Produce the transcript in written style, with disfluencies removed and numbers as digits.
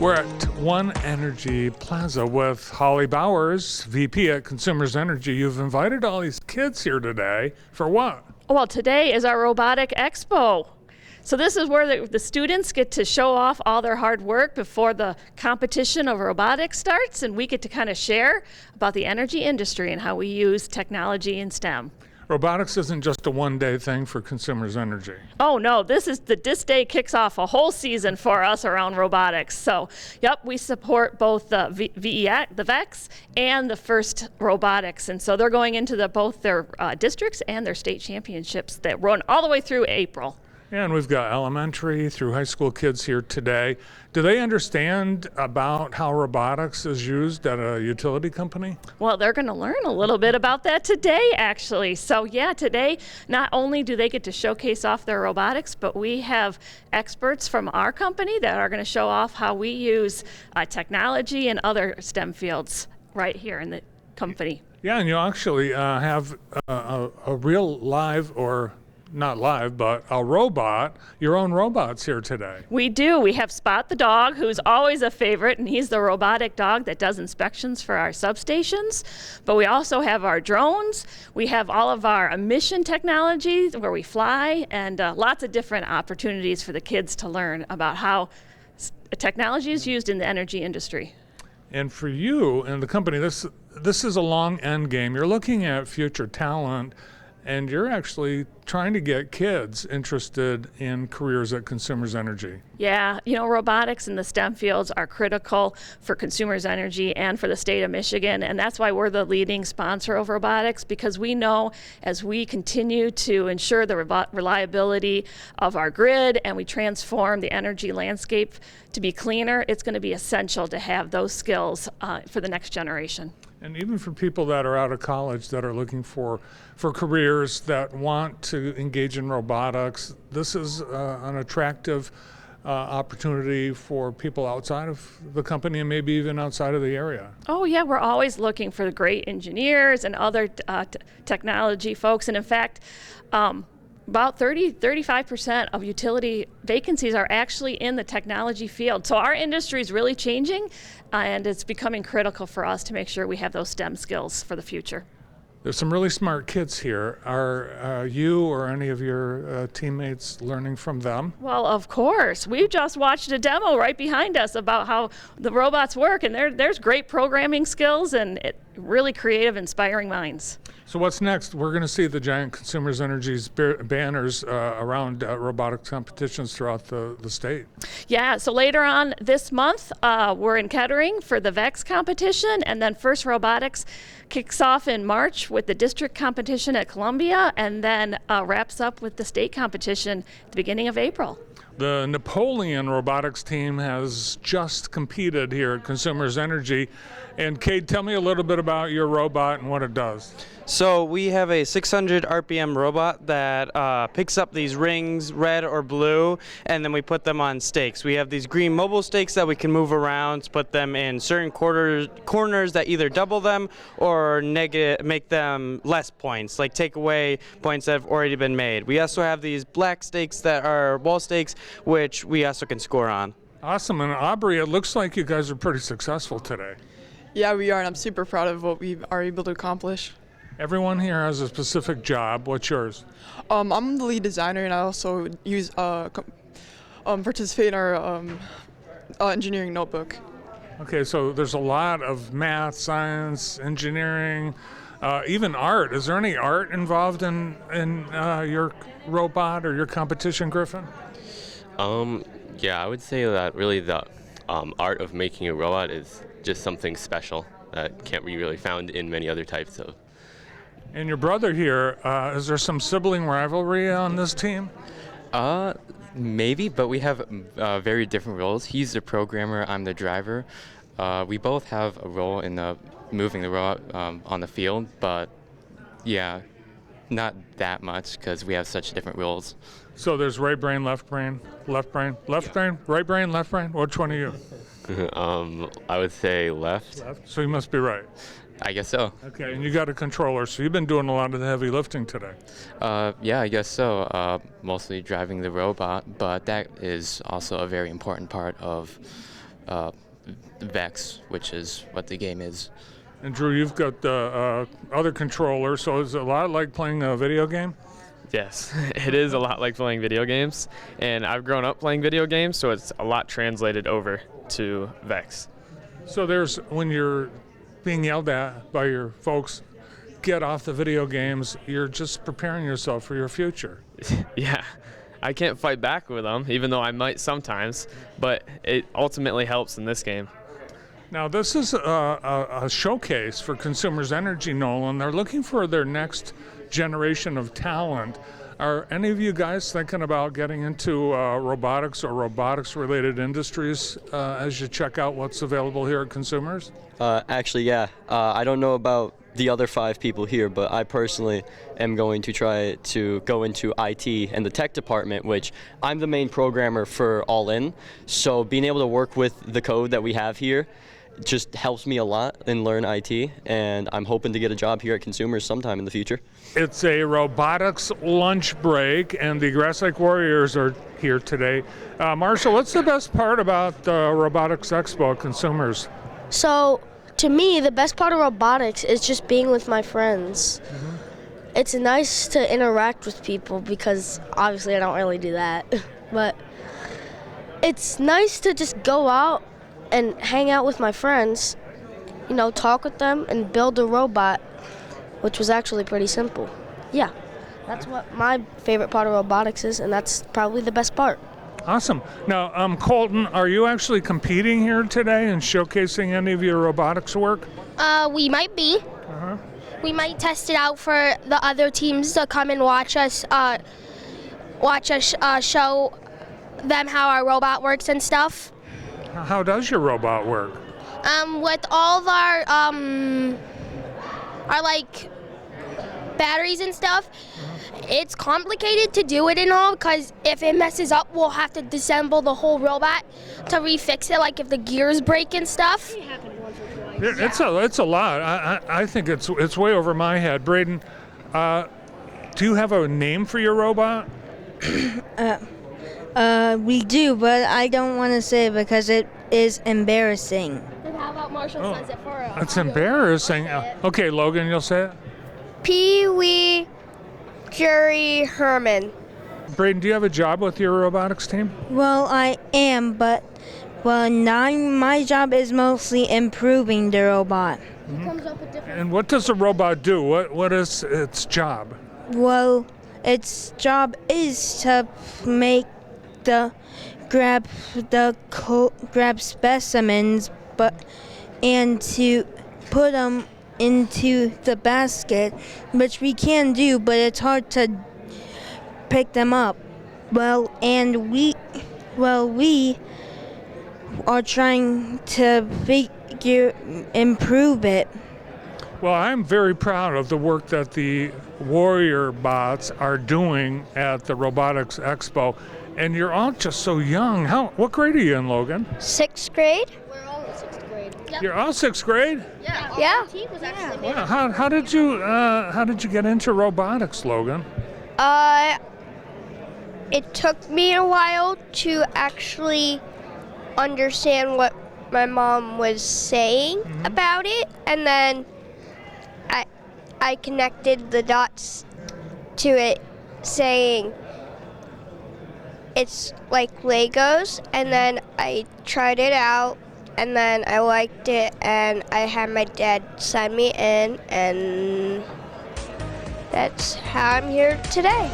We're at One Energy Plaza with Holly Bowers, VP at Consumers Energy. You've invited all these kids here today for what? Well, today is our Robotic Expo. So this is where the students get to show off all their hard work before the competition of robotics starts, and we get to kind of share about the energy industry and how we use technology in STEM. Robotics isn't just a one-day thing for Consumers Energy. Oh no, this day kicks off a whole season for us around robotics. So, yep, we support both the the VEX and the FIRST Robotics, and so they're going into both their districts and their state championships that run all the way through April. And we've got elementary through high school kids here today. Do they understand about how robotics is used at a utility company? Well, they're going to learn a little bit about that today, actually. So yeah, today, not only do they get to showcase off their robotics, but we have experts from our company that are going to show off how we use technology and other STEM fields right here in the company. Yeah, and you actually have a real live, or not live, but a robot, your own robots here today. We do. We have Spot the dog, who's always a favorite, and he's the robotic dog that does inspections for our substations. But we also have our drones. We have all of our emission technology where we fly, and lots of different opportunities for the kids to learn about how technology is used in the energy industry. And for you and the company, this is a long end game. You're looking at future talent, and you're actually trying to get kids interested in careers at Consumers Energy. Yeah, you know, robotics and the STEM fields are critical for Consumers Energy and for the state of Michigan, and that's why we're the leading sponsor of robotics, because we know as we continue to ensure the reliability of our grid and we transform the energy landscape to be cleaner, it's going to be essential to have those skills for the next generation. And even for people that are out of college that are looking for careers that want to engage in robotics, this is an attractive opportunity for people outside of the company and maybe even outside of the area. Oh yeah, we're always looking for the great engineers and other technology folks. And in fact, about 35% of utility vacancies are actually in the technology field. So our industry is really changing, and it's becoming critical for us to make sure we have those STEM skills for the future. There's some really smart kids here. Are you or any of your teammates learning from them? Well, of course. We've just watched a demo right behind us about how the robots work, and there's great programming skills and really creative, inspiring minds. So what's next? We're going to see the giant Consumers Energy's banners around robotics competitions throughout the state. Yeah, so later on this month, we're in Kettering for the VEX competition, and then FIRST Robotics kicks off in March with the district competition at Columbia, and then wraps up with the state competition at the beginning of April. The Napoleon Robotics team has just competed here at Consumers Energy. And Kate, tell me a little bit about your robot and what it does. So we have a 600 RPM robot that picks up these rings, red or blue, and then we put them on stakes. We have these green mobile stakes that we can move around, put them in certain corners that either double them or make them less points, like take away points that have already been made. We also have these black stakes that are wall stakes, which we also can score on. Awesome. And Aubrey, it looks like you guys are pretty successful today. Yeah, we are, and I'm super proud of what we are able to accomplish. Everyone here has a specific job. What's yours? I'm the lead designer, and I also participate in our engineering notebook. Okay, so there's a lot of math, science, engineering, even art. Is there any art involved in your robot or your competition, Griffin? Yeah, I would say that really the art of making a robot is just something special that can't be really found in many other types of. And your brother here, is there some sibling rivalry on this team? Maybe, but we have very different roles. He's the programmer, I'm the driver. We both have a role in moving the robot on the field, but yeah, not that much because we have such different roles. So there's right brain, left brain, brain, right brain, left brain. Which one are you? I would say left. So you must be right. I guess so. Okay, and you got a controller, so you've been doing a lot of the heavy lifting today. Yeah, I guess so. Mostly driving the robot, but that is also a very important part of Vex, which is what the game is. And Drew, you've got the other controller, so is it a lot like playing a video game? Yes, it is a lot like playing video games, and I've grown up playing video games, so it's a lot translated over to Vex. So there's, when you're being yelled at by your folks, get off the video games, you're just preparing yourself for your future. Yeah, I can't fight back with them, even though I might sometimes, but it ultimately helps in this game. Now, this is a showcase for Consumers Energy, Nolan. They're looking for their next generation of talent. Are any of you guys thinking about getting into robotics or robotics-related industries as you check out what's available here at Consumers? Actually, yeah. I don't know about the other 5 people here, but I personally am going to try to go into IT and the tech department, which I'm the main programmer for All In. So being able to work with the code that we have here just helps me a lot and learn IT, and I'm hoping to get a job here at Consumers sometime in the future. It's a robotics lunch break, and the Grass Lake Warriors are here today. Marshall, what's the best part about the Robotics Expo at Consumers? So, to me, the best part of robotics is just being with my friends. It's nice to interact with people because obviously I don't really do that. But it's nice to just go out and hang out with my friends, you know, talk with them and build a robot, which was actually pretty simple. Yeah, that's what my favorite part of robotics is, and that's probably the best part. Awesome. Now, Colton, are you actually competing here today and showcasing any of your robotics work? We might be. We might test it out for the other teams to come and watch us show them how our robot works and stuff. How does your robot work? With all of our like batteries and stuff, it's complicated to do it and all, because if it messes up, we'll have to disassemble the whole robot to refix it, like if the gears break and stuff. It's a lot. I think it's way over my head. Braden, do you have a name for your robot? We do, but I don't want to say it because it is embarrassing. And how about Marshall says it for us? It's embarrassing. Okay, Logan, you'll say it? Pee-wee Jerry Herman. Braden, do you have a job with your robotics team? Well, I am, but now my job is mostly improving the robot. And what does a robot do? What is its job? Well, its job is to grab specimens, and to put them into the basket, which we can do, but it's hard to pick them up. We are trying to improve it. Well, I'm very proud of the work that the Warrior bots are doing at the Robotics Expo. And you're all just so young. What grade are you in, Logan? 6th grade. We're all in 6th grade. You're all 6th grade? Yeah. Wow. How did you get into robotics, Logan? It took me a while to actually understand what my mom was saying about it, and then I connected the dots to it, saying it's like Legos, and then I tried it out, and then I liked it, and I had my dad sign me in, and that's how I'm here today.